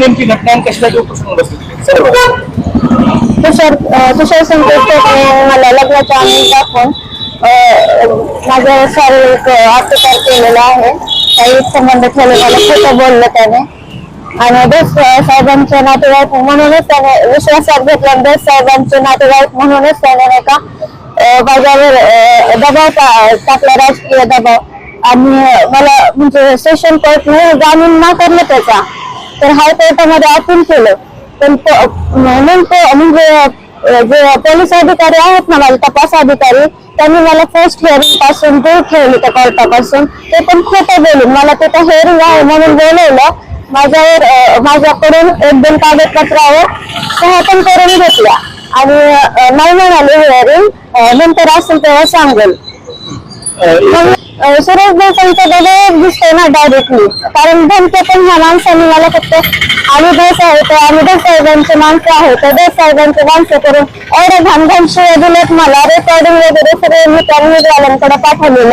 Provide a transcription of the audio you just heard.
नेमकी घटना कशासाठी उपोषण बसली? तुषार संकेत मला लग्नाचा आनंद दाखवून माझ्या शारीरिक अत्याचार केलेला आहे. काही संबंध ठेवले, मला खोटं बोललं त्याने आणि देश साहेबांचे नातेवाईक म्हणूनच त्याने विश्वासात घेतला. देश साहेबांचे नातेवाईक म्हणूनच त्याने नाही का माझ्यावर दबाव टाकला, राजकीय दबाव. आणि मला म्हणजे सेशन कोर्टने जामीन नाकारलं त्याचा, तर हायकोर्टामध्ये अपील केलं. पण नेमकं म्हणजे जे पोलीस अधिकारी आहेत ना, माझे तपास अधिकारी, त्यांनी मला फर्स्ट हिअरिंग पासून दूर ठेवले त्या कोर्टापासून. ते पण खोटं बोलून मला तिथं हिअरिंग आहे म्हणून बोलवलं. माझ्याकडून 1-2 कागदपत्रावर सह्या पण करून घेतल्या आणि नाही म्हणाले हिअरिंग नंतर असेल तेव्हा सांगेल. सुरेश देसाईंचा दबाव दिसतोय ना डायरेक्टली, कारण धमके पण ह्या माणसांनी मला फक्त आम्ही देश आहेत, आम्ही देश साहेबांचे माणसं आहेत, देश साहेबांचे माणसं करून एवढे घाणघाण शिवाय दिलेत मला. रेकॉर्डिंग वगैरे सगळे मी त्या मीडियावाल्यांकडे पाठवलेलं.